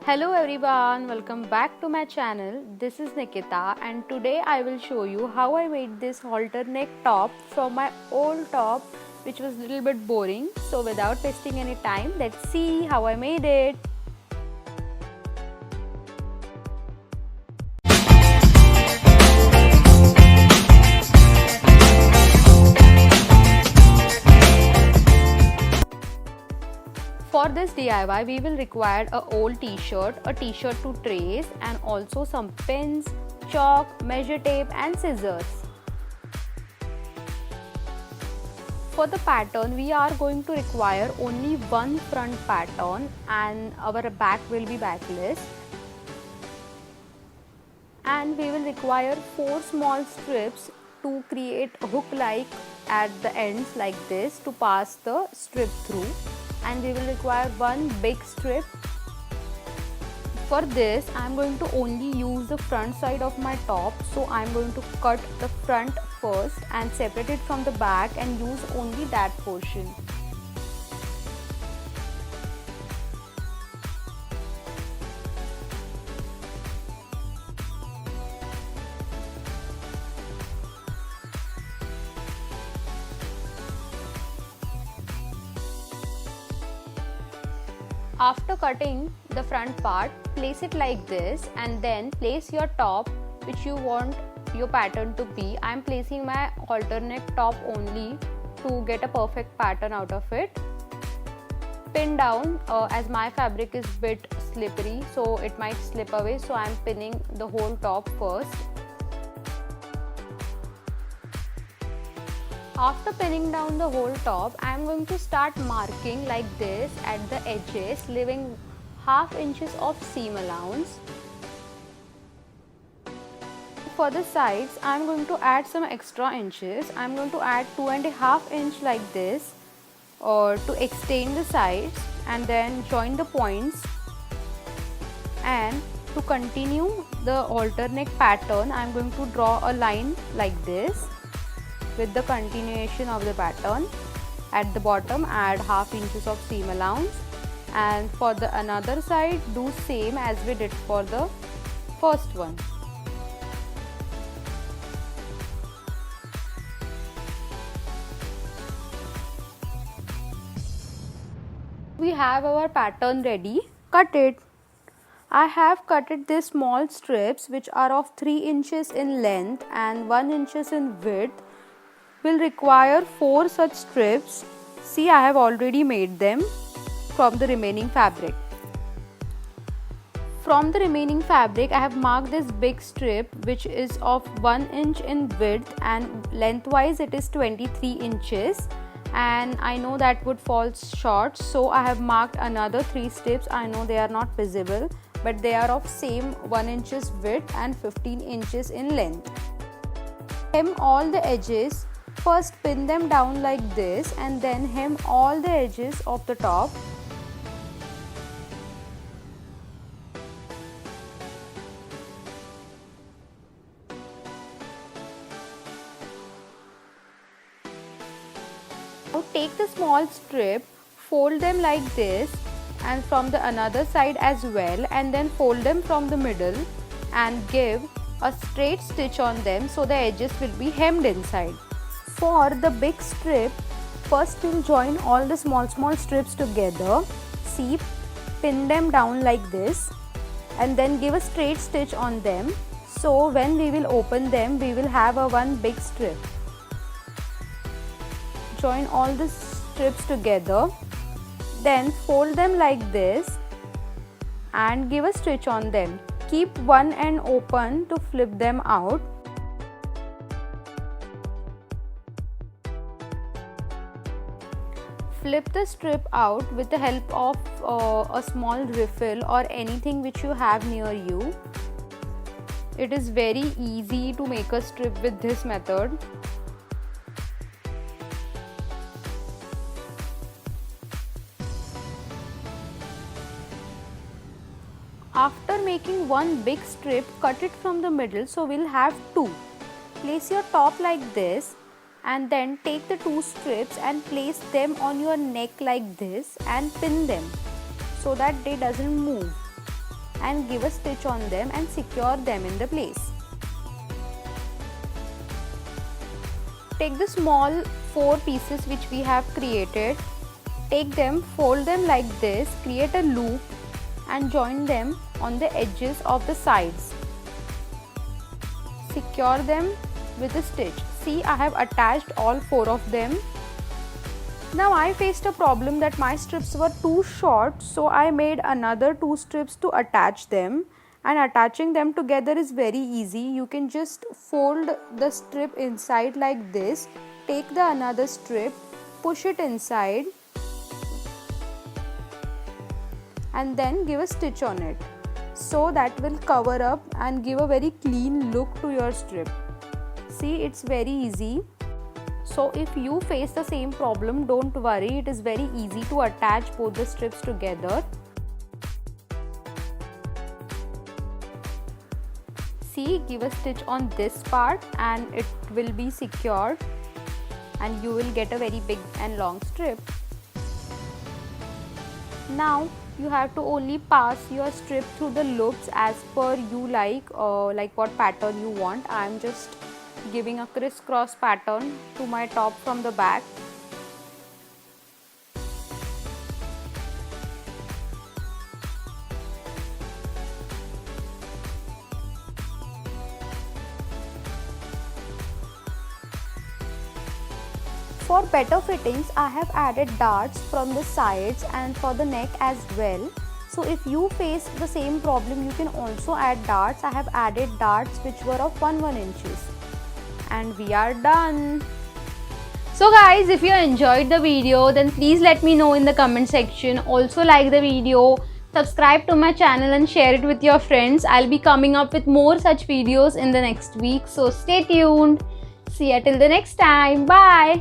Hello everyone, welcome back to my channel. This is Nikita and today I will show you how I made this halter neck top from my old top which was a little bit boring. So without wasting any time, let's see how I made it. For this DIY, we will require a old t-shirt, a t-shirt to trace and also some pins, chalk, measure tape and scissors. For the pattern, we are going to require only one front pattern and our back will be backless. And we will require 4 small strips to create a hook like at the ends like this to pass the strip through. And we will require one big strip. For this I am going to only use the front side of my top, so I am going to cut the front first and separate it from the back and use only that portion. After cutting the front part, place it like this and then place your top which you want your pattern to be. I am placing my halter neck top only to get a perfect pattern out of it. Pin down as my fabric is bit slippery, so it might slip away, so I am pinning the whole top first. After pinning down the whole top, I am going to start marking like this at the edges, leaving half inches of seam allowance. For the sides, I am going to add some extra inches. I am going to add 2.5 inch like this to extend the sides and then join the points. And to continue the halter neck pattern, I am going to draw a line like this with the continuation of the pattern. At the bottom add half inches of seam allowance, and for the another side do same as we did for the first one. We have our pattern ready. Cut it. I have cutted these small strips which are of 3 inches in length and 1 inches in width. Will require 4 such strips. See, I have already made them from the remaining fabric. From the remaining fabric, I have marked this big strip which is of 1 inch in width and lengthwise it is 23 inches. And I know that would fall short, so I have marked another 3 strips. I know they are not visible, but they are of same 1 inches width and 15 inches in length. Hem all the edges. First pin them down like this and then hem all the edges of the top. Now take the small strip, fold them like this and from the another side as well, and then fold them from the middle and give a straight stitch on them so the edges will be hemmed inside. For the big strip, first we'll join all the small strips together. See, pin them down like this and then give a straight stitch on them. So when we will open them, we will have a one big strip. Join all the strips together. Then fold them like this and give a stitch on them. Keep one end open to flip them out. Flip the strip out with the help of a small riffle or anything which you have near you. It is very easy to make a strip with this method. After making one big strip, cut it from the middle, so we'll have 2. Place your top like this and then take the 2 strips and place them on your neck like this and pin them so that they doesn't move. and give a stitch on them and secure them in the place. Take the small 4 pieces which we have created, take them, fold them like this, create a loop and join them on the edges of the sides. Secure them with a stitch. See, I have attached all 4 of them. Now I faced a problem that my strips were too short, so I made another 2 strips to attach them, and attaching them together is very easy. You can just fold the strip inside like this, take the another strip, push it inside and then give a stitch on it. So that will cover up and give a very clean look to your strip. See, it's very easy. So if you face the same problem, don't worry, it is very easy to attach both the strips together. See, give a stitch on this part and it will be secured and you will get a very big and long strip. Now you have to only pass your strip through the loops as per you like what pattern you want. I am just giving a crisscross pattern to my top from the back. For better fittings, I have added darts from the sides and for the neck as well. So if you face the same problem, you can also add darts. I have added darts which were of 1 inches. And we are done. So guys, if you enjoyed the video, then please let me know in the comment section. Also like the video, subscribe to my channel and share it with your friends. I'll be coming up with more such videos in the next week. So stay tuned. See you till the next time. Bye.